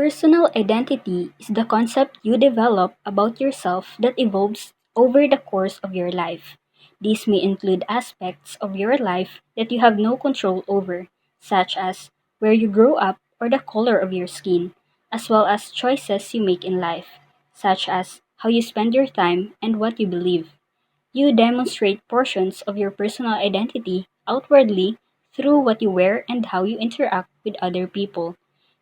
Personal identity is the concept you develop about yourself that evolves over the course of your life. These may include aspects of your life that you have no control over, such as where you grow up or the color of your skin, as well as choices you make in life, such as how you spend your time and what you believe. You demonstrate portions of your personal identity outwardly through what you wear and how you interact with other people.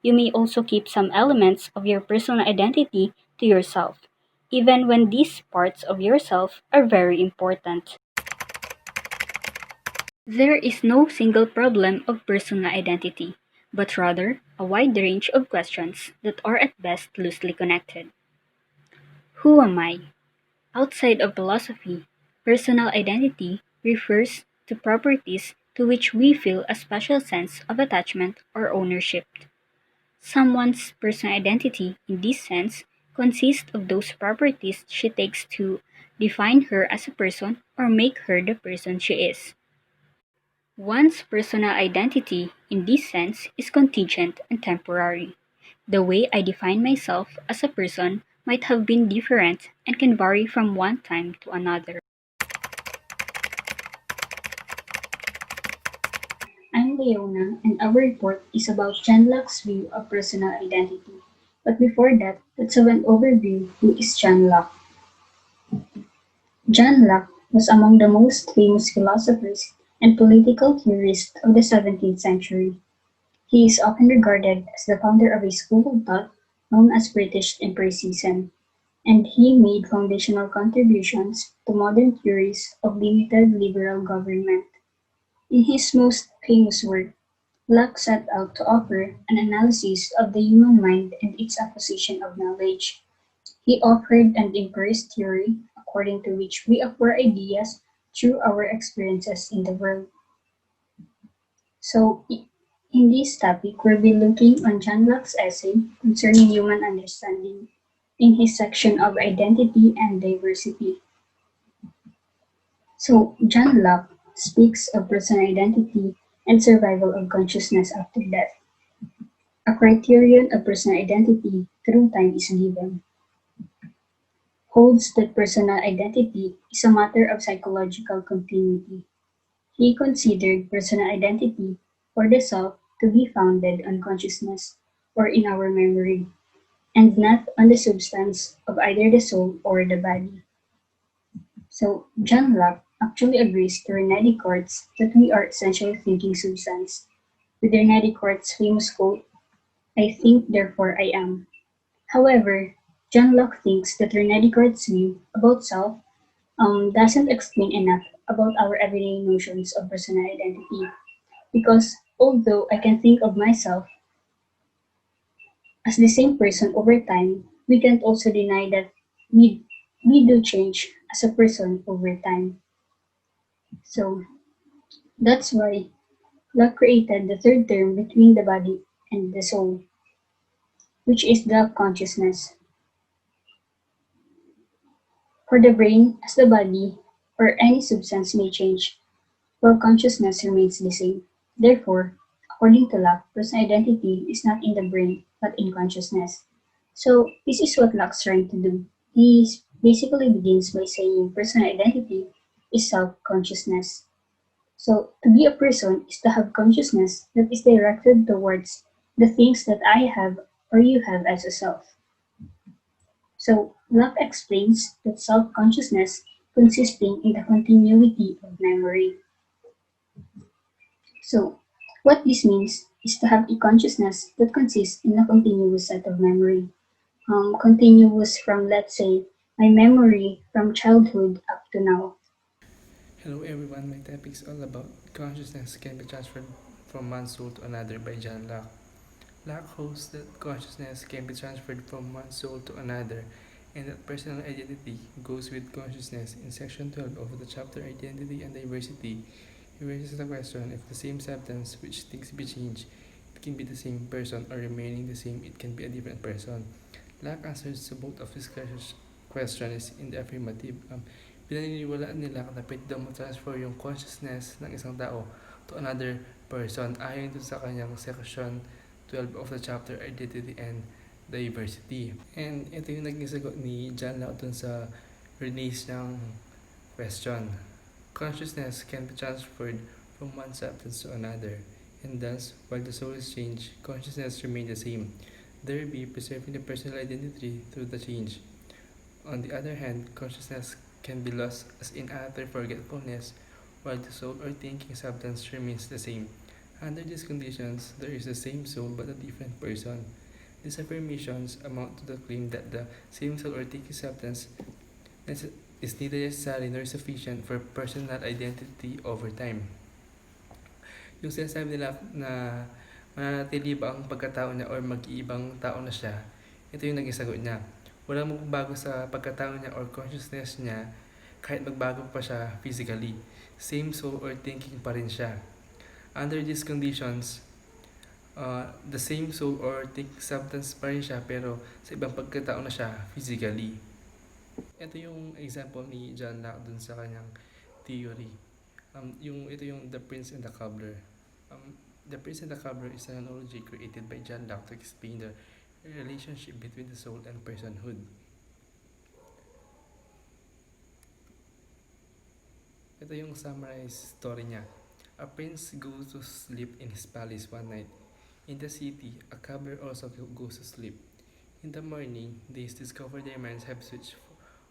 You may also keep some elements of your personal identity to yourself, even when these parts of yourself are very important. There is no single problem of personal identity, but rather a wide range of questions that are at best loosely connected. Who am I? Outside of philosophy, personal identity refers to properties to which we feel a special sense of attachment or ownership. Someone's personal identity, in this sense, consists of those properties she takes to define her as a person or make her the person she is. One's personal identity, in this sense, is contingent and temporary. The way I define myself as a person might have been different and can vary from one time to another. I'm Leona, and our report is about John Locke's view of personal identity. But before that, let's have an overview who is John Locke. John Locke was among the most famous philosophers and political theorists of the 17th century. He is often regarded as the founder of a school of thought known as British Empiricism, and he made foundational contributions to modern theories of limited liberal government. In his most famous work, Locke set out to offer an analysis of the human mind and its acquisition of knowledge. He offered an empirist theory according to which we acquire ideas through our experiences in the world. So, in this topic, we'll be looking on John Locke's essay concerning human understanding in his section of identity and diversity. So, John Locke speaks of personal identity and survival of consciousness after death. A criterion of personal identity through time is given. Holds that personal identity is a matter of psychological continuity. He considered personal identity for the self to be founded on consciousness or in our memory, and not on the substance of either the soul or the body. So, John Locke actually agrees to René Descartes that we are essentially thinking substance, with René Descartes' famous quote, I think, therefore I am. However, John Locke thinks that René Descartes' view about self doesn't explain enough about our everyday notions of personal identity, because although I can think of myself as the same person over time, we can't also deny that we do change as a person over time. So that's why Locke created the third term between the body and the soul, which is the consciousness. For the brain, as the body or any substance may change, while consciousness remains the same. Therefore, according to Locke, personal identity is not in the brain, but in consciousness. So, this is what Locke's trying to do. He basically begins by saying personal identity is self consciousness. So, to be a person is to have consciousness that is directed towards the things that I have or you have as a self. So, Locke explains that self consciousness consisting in the continuity of memory. So, what this means is to have a consciousness that consists in a continuous set of memory. Continuous from, let's say, my memory from childhood up to now. Hello everyone, my topic is all about consciousness can be transferred from one soul to another by John Locke. Locke holds that consciousness can be transferred from one soul to another and that personal identity goes with consciousness. In section 12 of the chapter Identity and Diversity, he raises the question if the same substance which things be changed, it can be the same person or remaining the same, it can be a different person. Locke answers to both of these questions in the affirmative. Pinaniniwalaan nila na pwede daw transfer yung consciousness ng isang tao to another person ayon dun sa kanyang section 12 of the chapter Identity and diversity. And ito yung naging sagot ni John Locke dun sa release ng question. Consciousness can be transferred from one substance to another, and thus, while the soul is changed, consciousness remains the same, thereby preserving the personal identity through the change. On the other hand, consciousness can be lost as in utter forgetfulness, while the soul or thinking substance remains the same. Under these conditions, there is the same soul but a different person. These affirmations amount to the claim that the same soul or thinking substance is neither necessary nor sufficient for personal identity over time. Yung sinasabi nila na mananatili ba ang pagkatao niya or mag-iibang tao na siya, ito yung naging sagot niya. Walang magbabago sa pagkatao niya or consciousness niya kahit magbago pa siya physically. Same soul or thinking pa rin siya. Under these conditions, the same soul or thinking substance pa rin siya pero sa ibang pagkatao na siya physically. Ito yung example ni John Locke dun sa kanyang theory. Ito yung The Prince and the Cobbler. The Prince and the Cobbler is an analogy created by John Locke to explain the relationship between the soul and personhood. Ito yung summarized story niya. A prince goes to sleep in his palace one night. In the city, a cobbler also goes to sleep. In the morning, they discover their minds have switched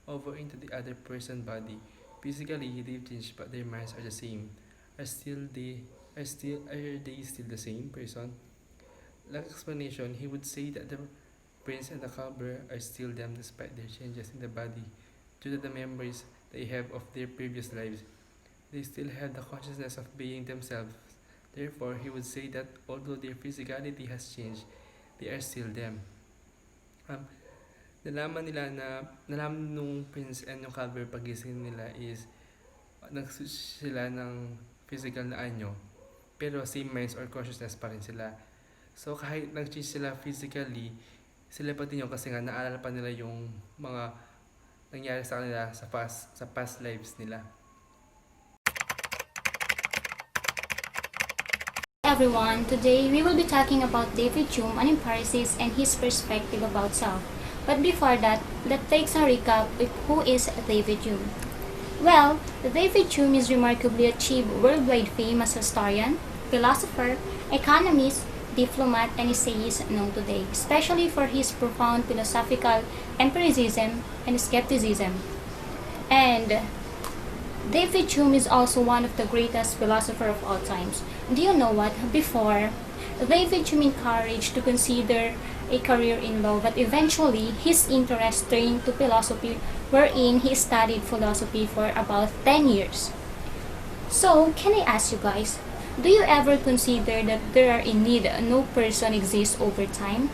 over into the other person's body. Physically, they've changed, but their minds are the same. Are they still the same person? Like explanation, he would say that the prince and the cobbler are still them despite their changes in the body due to the memories they have of their previous lives. They still have the consciousness of being themselves. Therefore, he would say that although their physicality has changed, they are still them. Nalaman nung prince and yung cobbler pagising nila is nag-switch sila ng physical na anyo, pero same minds or consciousness pa rin sila. So kahit nag-change sila physically, sila pa din yun kasi nga naalala pa nila yung mga nangyari sa kanila sa past lives nila. Everyone, today we will be talking about David Hume and empiricism and his perspective about self. But before that, let's take a recap of who is David Hume. Well, David Hume is remarkably achieved worldwide fame as a historian, philosopher, economist, diplomat, and essayist known today, especially for his profound philosophical empiricism and skepticism. And David Hume is also one of the greatest philosophers of all times. Do you know what? Before, David Hume encouraged to consider a career in law, but eventually his interest turned to philosophy, wherein he studied philosophy for about 10 years. So, can I ask you guys, do you ever consider that there are in need no person exists over time?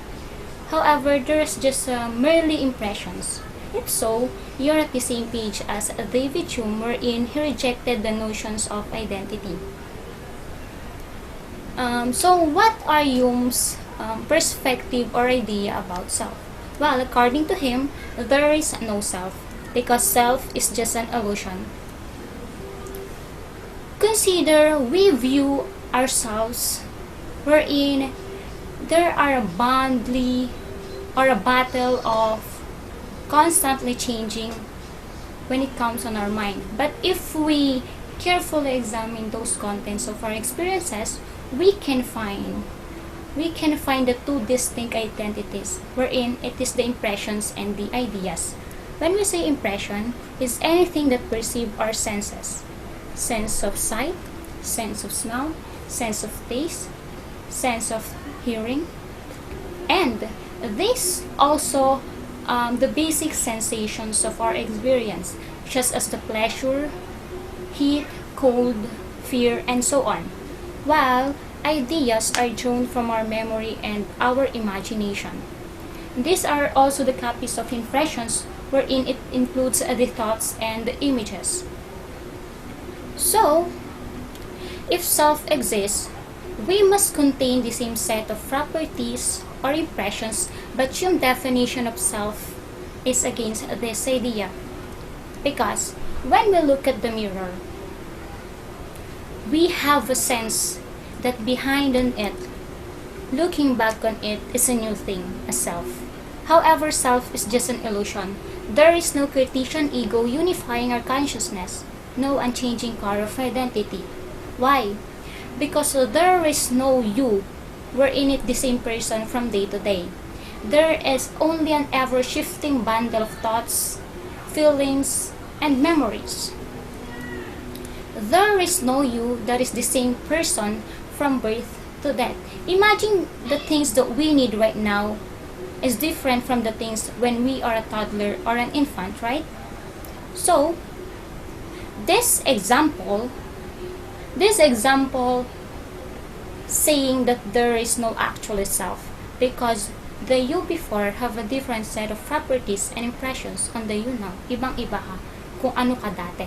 However, there is just merely impressions. If so, you're at the same page as David Hume, wherein he rejected the notions of identity. So what are Hume's perspective or idea about self? Well, according to him, there is no self, because self is just an illusion. Consider we view ourselves wherein there are a battle of constantly changing when it comes on our mind. But if we carefully examine those contents of our experiences, we can find the two distinct identities, wherein it is the impressions and the ideas. When we say impression, is anything that perceive our senses. Sense of sight, sense of smell, sense of taste, sense of hearing. And this also the basic sensations of our experience, just as the pleasure, heat, cold, fear, and so on. While ideas are drawn from our memory and our imagination. These are also the copies of impressions, wherein it includes the thoughts and the images. So, if self exists, we must contain the same set of properties or impressions, but Hume's definition of self is against this idea. Because when we look at the mirror, we have a sense that behind on it, looking back on it, is a new thing, a self. However, self is just an illusion. There is no Cartesian ego unifying our consciousness, no unchanging core of identity. Why? Because there is no you, wherein it the same person from day to day. There is only an ever-shifting bundle of thoughts, feelings, and memories. There is no you that is the same person from birth to death. Imagine the things that we need right now is different from the things when we are a toddler or an infant, right? So, this example saying that there is no actual self because the you before have a different set of properties and impressions on the you now. Ibang-iba ka kung ano ka dati.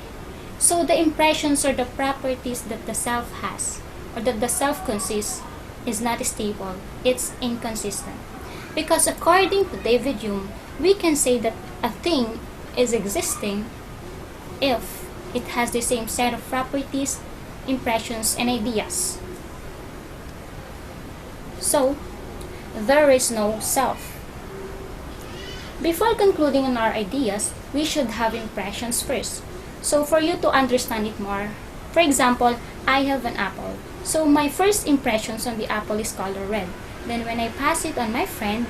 So the impressions or the properties that the self has or that the self consists is not stable. It's inconsistent. Because according to David Hume, we can say that a thing is existing if it has the same set of properties, impressions, and ideas. So, there is no self. Before concluding on our ideas, we should have impressions first. So for you to understand it more, for example, I have an apple. So my first impressions on the apple is color red. Then when I pass it on my friend,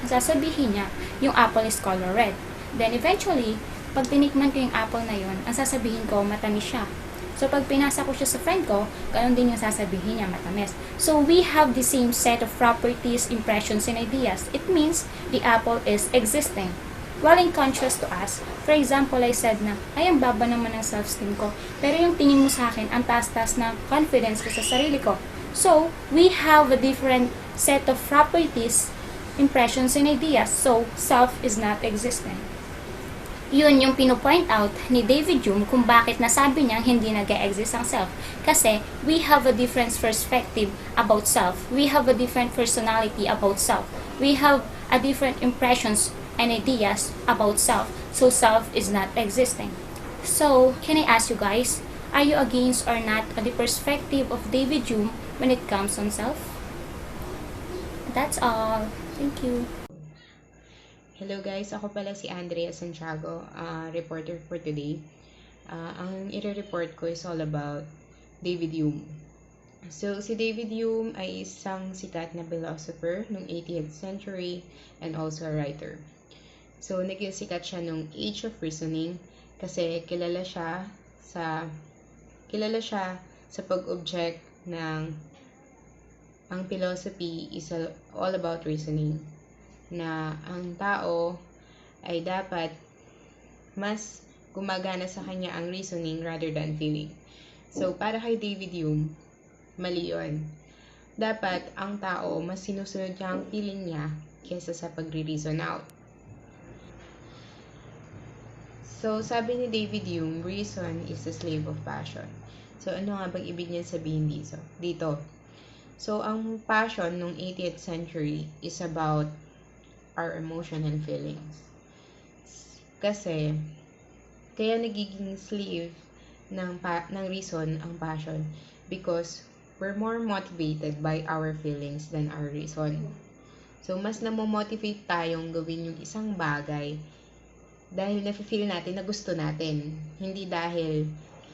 sasabihin niya, yung apple is color red. Then eventually, pag tinikman ko yung apple na yun, ang sasabihin ko, matamis siya. So pag pinasa ko siya sa friend ko, ganoon din yung sasabihin niya, matamis. So we have the same set of properties, impressions, and ideas. It means the apple is existing. While in contrast to us, for example, I said na, ay, ang baba naman ng self-esteem ko. Pero yung tingin mo sa akin, ang taas-taas na confidence ko sa sarili ko. So, we have a different set of properties, impressions, and ideas. So, self is not existing. Yun yung pinopoint out ni David Hume kung bakit nasabi niyang hindi nag-e-exist ang self. Kasi, we have a different perspective about self. We have a different personality about self. We have a different impressions and ideas about self. So, self is not existing. So, can I ask you guys, are you against or not the perspective of David Hume when it comes on self? That's all. Thank you. Hello guys, ako pala si Andrea Santiago, reporter for today. Ang i-report ko is all about David Hume. So, si David Hume ay isang sikat na philosopher noong 18th century and also a writer. So, naging sikat siya nung Age of Reasoning kasi kilala siya sa pag-object ng ang philosophy is all about reasoning, na ang tao ay dapat mas gumagana sa kanya ang reasoning rather than feeling. So, para kay David Hume, mali yun. Dapat ang tao mas sinusunod niya ang feeling niya kaysa sa pagre-reason out. So, sabi ni David Hume, reason is the slave of passion. So, ano nga bang ibig niya sabihin dito? So, ang passion nung 18th century is about our emotion and feelings. Kasi, kaya nagiging slave ng reason ang passion because we're more motivated by our feelings than our reason. So, mas namomotivate tayong gawin yung isang bagay dahil nafe-feel natin na gusto natin. Hindi dahil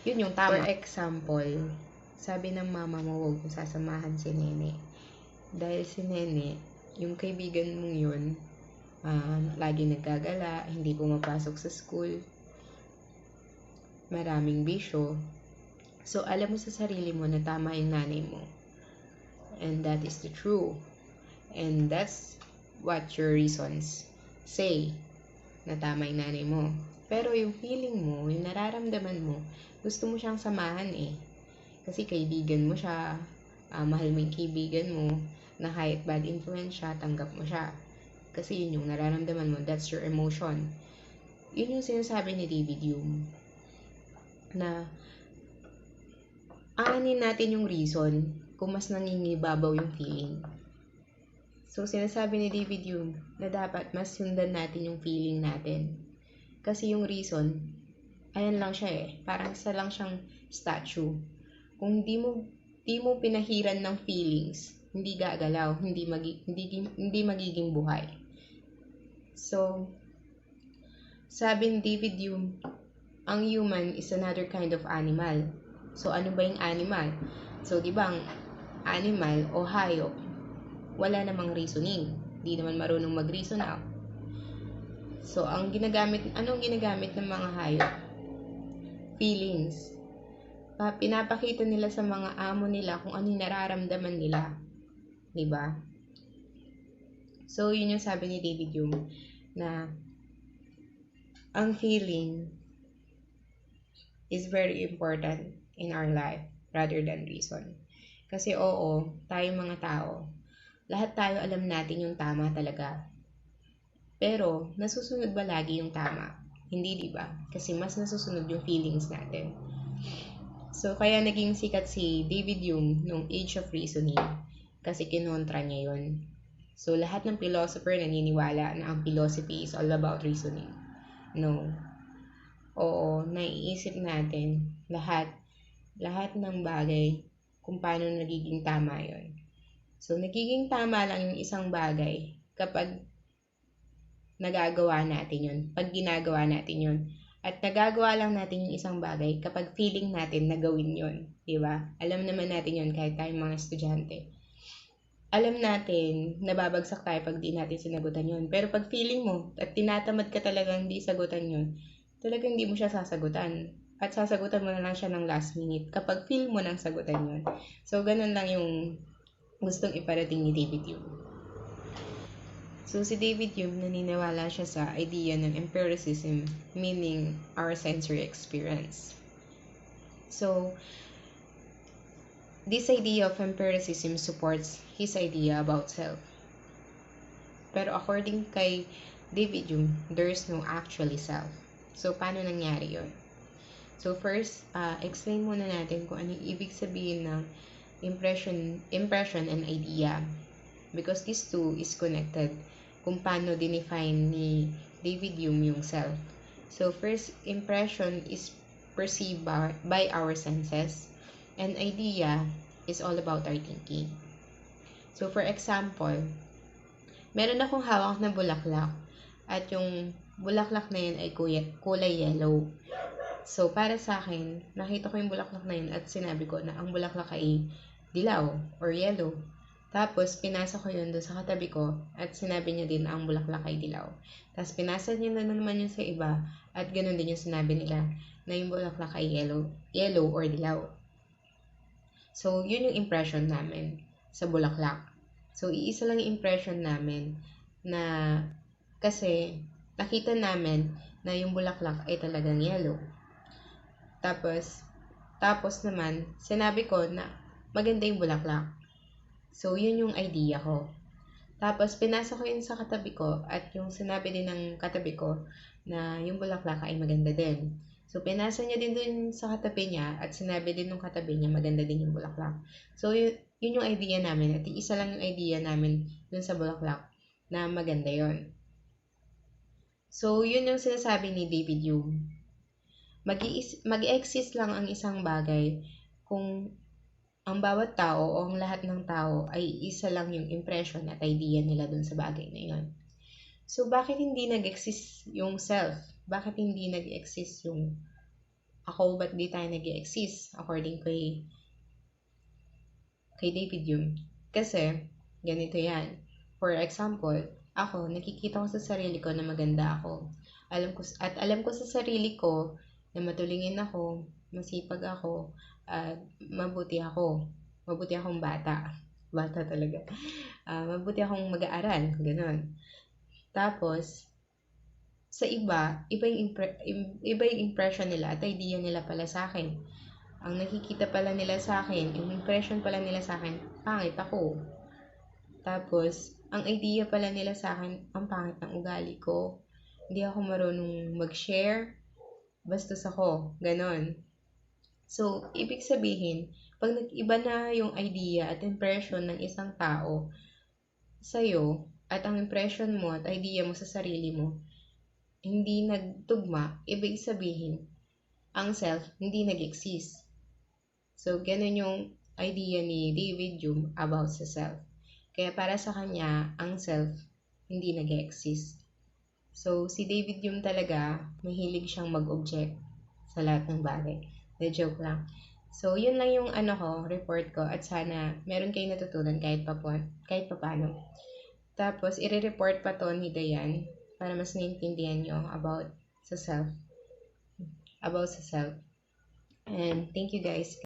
yun yung tama. For example, sabi ng mama mo, huwag mong sasamahan si Nene. Dahil si Nene, yung kaibigan mong yun, lagi nagkagala, hindi pumapasok sa school, maraming bisyo. So, alam mo sa sarili mo na tama yung nanay mo. And that is the true. And that's what your reasons say, na tama yung nanay mo. Pero yung feeling mo, yung nararamdaman mo, gusto mo siyang samahan eh. Kasi kaibigan mo siya, mahal mo yung kaibigan mo, na kahit bad influence siya, tanggap mo siya. Kasi yun yung nararamdaman mo, that's your emotion. Yun yung sinasabi ni David Hume, na aanin natin yung reason kung mas nangingibabaw yung feeling. So, sinasabi ni David Hume na dapat mas sundan natin yung feeling natin. Kasi yung reason, ayan lang siya eh. Parang isa lang siyang statue. Kung di mo pinahiran ng feelings, hindi gagalaw, hindi magiging buhay. So, sabi ni David Hume, ang human is another kind of animal. So, ano ba yung animal? So, di ba ang animal o hayop, wala namang reasoning. Di naman marunong mag-reason out. So, anong ginagamit ng mga hayop? Feelings. Pinapakita nila sa mga amo nila kung ano yung nararamdaman nila. Diba? So, yun yung sabi ni David Hume na ang feeling is very important in our life rather than reason. Kasi oo, tayo mga tao, lahat tayo alam natin yung tama talaga. Pero, nasusunod ba lagi yung tama? Hindi, di ba? Kasi mas nasusunod yung feelings natin. So, kaya naging sikat si David Hume nung Age of Reasoning kasi kinontra niya yun. So, lahat ng philosopher naniniwala na ang philosophy is all about reasoning. No. Oo, naiisip natin lahat ng bagay kung paano nagiging tama yon. So, nagiging tama lang yung isang bagay kapag nagagawa natin yun, pag ginagawa natin yun. At nagagawa lang natin yung isang bagay kapag feeling natin na gawin yun. Diba? Alam naman natin yun kahit tayong mga estudyante. Alam natin, nababagsak tayo pag di natin sinagutan yun. Pero pag feeling mo at tinatamad ka talagang di sagutan yun, talagang hindi mo siya sasagutan. At sasagutan mo na lang siya ng last minute kapag feel mo nang sagutan yun. So, ganun lang yung gustong iparating ni David Hume. So, si David Hume, naniniwala siya sa idea ng empiricism, meaning our sensory experience. So, this idea of empiricism supports his idea about self. Pero according kay David Hume, there's no actually self. So, paano nangyari yun? So, first, explain muna natin kung ano yung ibig sabihin ng impression and idea. Because these two is connected kung paano dinefine ni David Hume yung self. So, first, impression is perceived by our senses, and idea is all about our thinking. So, for example, meron akong hawak na bulaklak, at yung bulaklak na yun ay kulay yellow. So, para sa akin, nakita ko yung bulaklak na yun at sinabi ko na ang bulaklak ay dilaw or yellow. Tapos, pinasa ko yun doon sa katabi ko at sinabi niya din na ang bulaklak ay dilaw. Tapos, pinasa niya na naman yun sa iba at ganun din yung sinabi nila na yung bulaklak ay yellow or dilaw. So, yun yung impression namin sa bulaklak. So, iisa lang yung impression namin na kasi nakita namin na yung bulaklak ay talagang yellow. Tapos naman, sinabi ko na maganda yung bulaklak. So, yun yung idea ko. Tapos, pinasa ko yun sa katabi ko at yung sinabi din ng katabi ko na yung bulaklak ay maganda din. So, pinasa niya din dun sa katabi niya at sinabi din ng katabi niya maganda din yung bulaklak. So, yun yung idea namin at isa lang yung idea namin dun sa bulaklak na maganda yon. So, yun yung sinasabi ni David Hume. Mag-exist lang ang isang bagay kung ang bawat tao o ang lahat ng tao ay isa lang yung impression at idea nila dun sa bagay na yun. So, bakit hindi nag-exist yung self? Bakit hindi nag-exist yung ako? Ba't di tayo nag-exist according kay David Hume? Kasi, ganito yan. For example, ako, nakikita ko sa sarili ko na maganda ako. Alam ko sa sarili ko na matulingin ako, masipag ako, at mabuti akong bata talaga, mabuti akong mag-aaral, ganun. Tapos, sa iba yung impression nila at idea nila pala sa akin. Ang nakikita pala nila sa akin, yung impression pala nila sa akin, pangit ako. Tapos, ang idea pala nila sa akin, ang pangit ng ugali ko. Hindi ako marunong mag-share, bastos ako, ganon. So, ibig sabihin, pag nag-iba na yung idea at impression ng isang tao sa'yo, at ang impression mo at idea mo sa sarili mo, hindi nagtugma, ibig sabihin, ang self hindi nag-exist. So, ganun yung idea ni David Hume about sa self. Kaya para sa kanya, ang self hindi nag-exist. So, si David Hume talaga, mahilig siyang mag-object sa lahat ng bagay. The joke lang. So, yun lang yung report ko at sana meron kayong natutunan kahit papaano. Tapos, i-report pa to ni Dayan para mas naiintindihan nyo about sa self. And thank you guys.